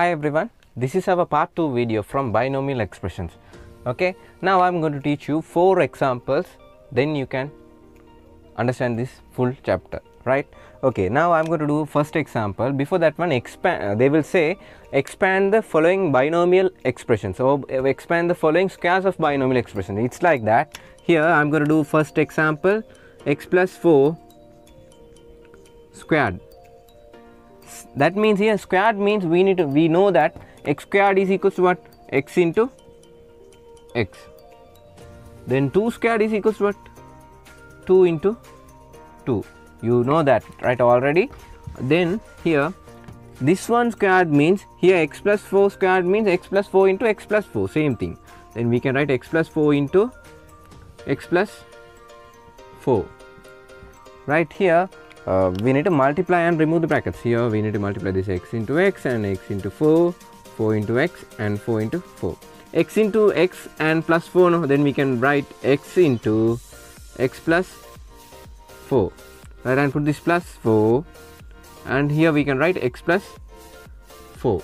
Hi everyone, this is our part 2 video from binomial expressions. Okay, now I'm going to teach you 4 examples, then you can understand this full chapter, right? Okay, now I'm going to do first example. Before that one, they will say expand the following binomial expressions, so expand the following squares of binomial expression. It's like that. Here I'm going to do first example, x plus 4 squared. That means here squared means we know that x squared is equals to what? X into x. Then 2 squared is equals to what? 2 into 2. You know that, right, already. Then here this one squared means here x plus 4 squared means x plus 4 into x plus 4, same thing. Then we can write x plus 4 into x plus 4. Right here we need to multiply and remove the brackets. Here we need to multiply this x into x and x into 4, 4 into x and 4 into 4. X into x and plus 4, no, then we can write x into x plus 4, right, and put this plus 4, and here we can write x plus 4.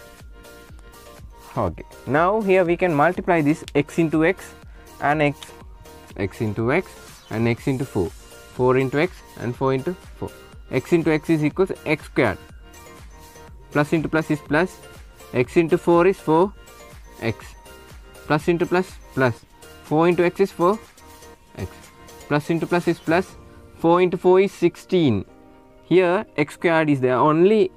Okay, now here we can multiply this x into x and x into x and x into 4, 4 into x and 4 into 4. X into x is equals x squared, plus into plus is plus, x into 4 is 4x, plus into plus plus, 4 into x is 4x, plus into plus is plus, 4 into 4 is 16. Here x squared is there, only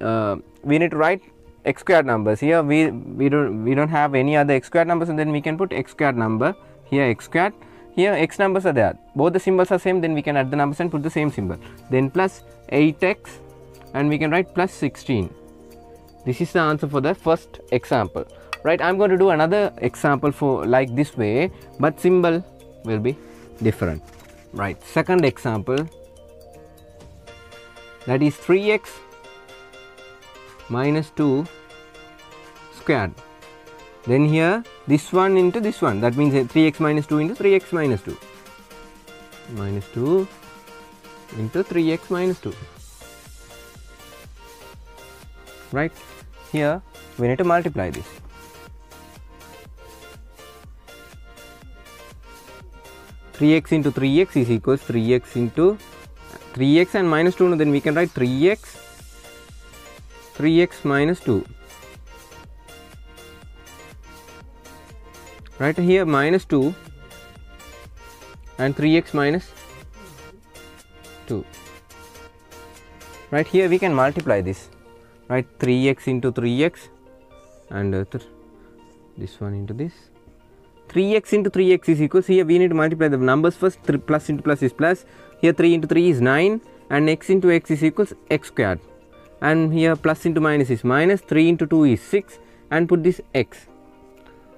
we need to write x squared numbers. Here we don't have any other x squared numbers, and then we can put x squared number. Here x squared, here x numbers are there, both the symbols are same, then we can add the numbers and put the same symbol. Then plus 8x, and we can write plus 16. This is the answer for the first example, right? I'm going to do another example for like this way, but symbol will be different, right? Second example, that is 3x minus 2 squared. Then here this one into this one, that means 3x minus 2 into 3x minus 2, minus 2 into 3x minus 2, right? Here we need to multiply this. X into 3x is equals 3x into 3x and minus 2, no, then we can write 3x minus 2. Right here minus 2 and 3x minus 2. Right here we can multiply this, right? 3x into 3x and this one into this. 3x into 3x is equals, here we need to multiply the numbers first. Plus into plus is plus. Here 3 into 3 is 9 and x into x is equals x squared. And here plus into minus is minus. 3 into 2 is 6 and put this x.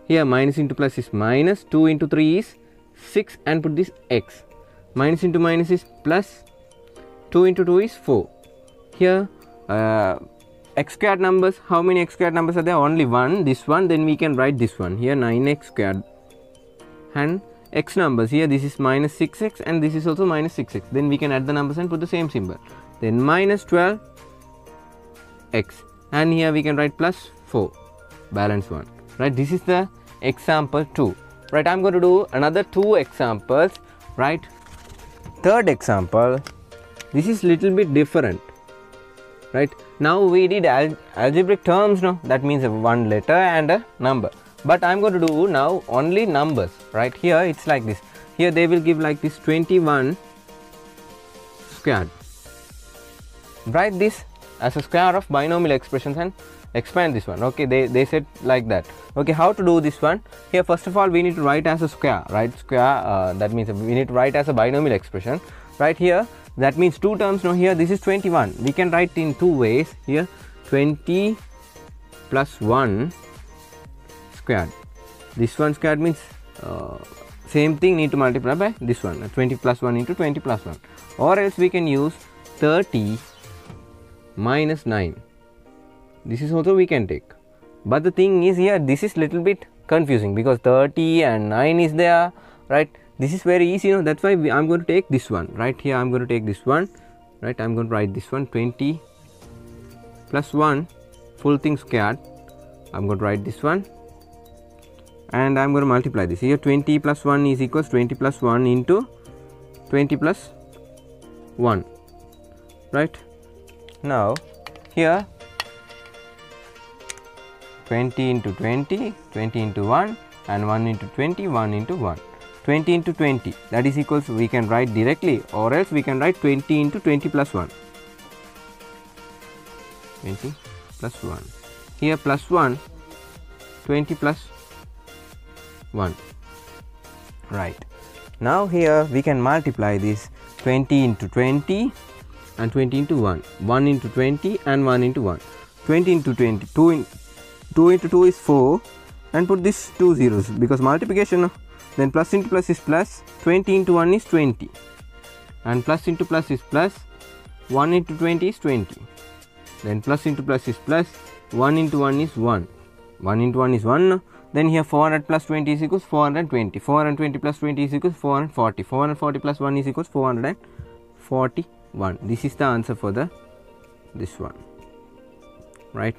Here minus into plus is minus, 2 into 3 is 6 and put this x. Minus into minus is plus, 2 into 2 is 4. Here x squared numbers, how many x squared numbers are there? Only one, this one, then we can write this one. Here 9x squared. And x numbers, here this is minus 6x and this is also minus 6x. Then we can add the numbers and put the same symbol. Then minus 12x. And here we can write plus 4, balance 1. Right, this is the example 2. Right, I'm going to do another 2 examples. Right, third example, this is little bit different. Right, now we did algebraic terms, no, that means one letter and a number, but I'm going to do now only numbers. Right, here it's like this. Here they will give like this 21 squared. Write this as a square of binomial expressions and expand this one. Okay, they said like that. Okay, how to do this one? Here first of all we need to write as a square, right? Square, that means we need to write as a binomial expression. Right here, that means 2 terms. Now here this is 21. We can write in 2 ways. Here 20 plus 1 squared. This one squared means same thing, need to multiply by this one, 20 plus 1 into 20 plus 1. Or else we can use 30 minus 9. This is also we can take, but the thing is here this is little bit confusing because 30 and 9 is there, right? This is very easy, you know, that's why I'm going to take this one. Right here I'm going to take this one. Right, I'm going to write this one, 20 plus 1 full thing squared I'm going to write this one, and I'm going to multiply this. Here 20 plus 1 is equals 20 plus 1 into 20 plus 1, right? Now here 20 into 20, 20 into 1, and 1 into 20, 1 into 1. 20 into 20, that is equals, we can write directly, or else we can write 20 into 20 plus 1. 20 plus 1. Here plus 1, 20 plus 1. Right. Now here we can multiply this 20 into 20 and 20 into 1. 1 into 20 and 1 into 1. 20 into 20. 2 into 2 is 4, and put this 2 zeros because multiplication. Then plus into plus is plus. 20 into 1 is 20, and plus into plus is plus. 1 into 20 is 20. Then plus into plus is plus. 1 into 1 is 1. 1 into 1 is 1. Then here 400 plus 20 is equals 420. 420 plus 20 is equals 440. 440 plus 1 is equals 441. This is the answer for this one, right?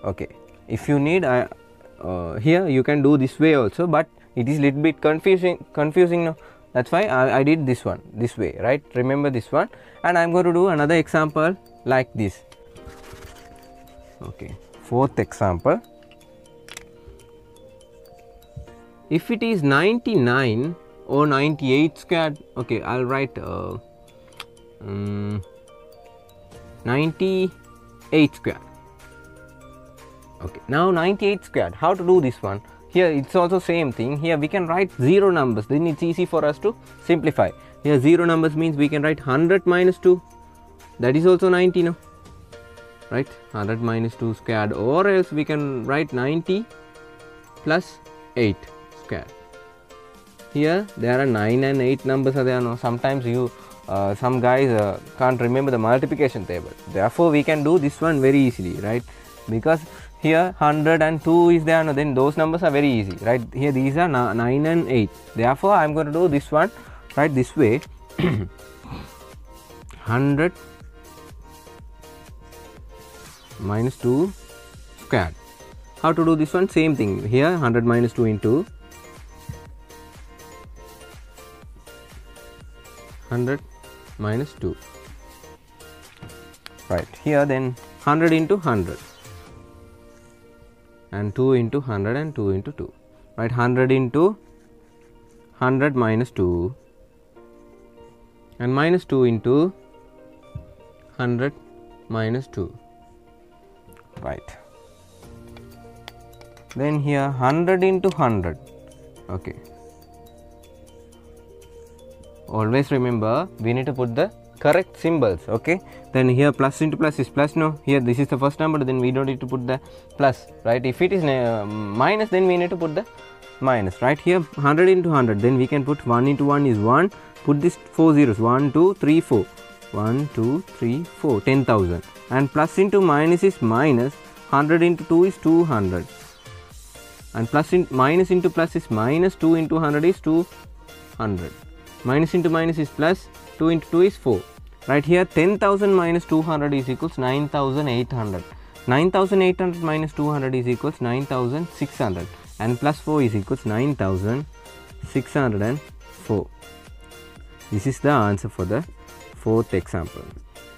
Okay. If you need, here you can do this way also, but it is little bit confusing now. That's why I did this one this way, right? Remember this one, and I'm going to do another example like this. Okay, fourth example. If it is 99 or 98 squared, okay, I'll write 98 squared. Okay, now 98 squared, how to do this one? Here it's also same thing. Here we can write 0 numbers, then it's easy for us to simplify. Here 0 numbers means we can write 100 minus 2, that is also 90 now, right? 100 minus 2 squared, or else we can write 90 plus 8 squared. Here there are 9 and 8 numbers are there now. Sometimes you some guys can't remember the multiplication table, therefore we can do this one very easily, right? Because here 100 and 2 is there, no, then those numbers are very easy, right? Here these are 9 and 8, therefore I am going to do this one right this way. 100 minus 2 squared. How to do this one? Same thing. Here 100 minus 2 into 100 minus 2, right? Here then 100 into 100 and 2 into 100 and 2 into 2, right? 100 into 100 minus 2 and minus 2 into 100 minus 2, right? Then here 100 into 100. Okay, always remember we need to put the correct symbols. Okay, then here plus into plus is plus, no, here this is the first number, then we don't need to put the plus, right? If it is minus, then we need to put the minus, right? Here 100 into 100, then we can put 1 into 1 is 1, put this 4 zeros, 1 2 3 4, 1 2 3 4, 10,000. And plus into minus is minus. 100 into 2 is 200, and plus in minus into plus is minus. 2 into 100 is 200. Minus into minus is plus. 2 into 2 is 4, right? Here 10,000 minus 200 is equals 9,800. 9,800 minus 200 is equals 9,600, and plus 4 is equals 9,604. This is the answer for the fourth example.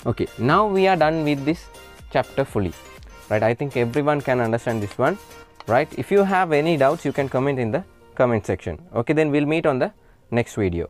Okay, now we are done with this chapter fully, right? I think everyone can understand this one, right? If you have any doubts, you can comment in the comment section. Okay, then we'll meet on the next video.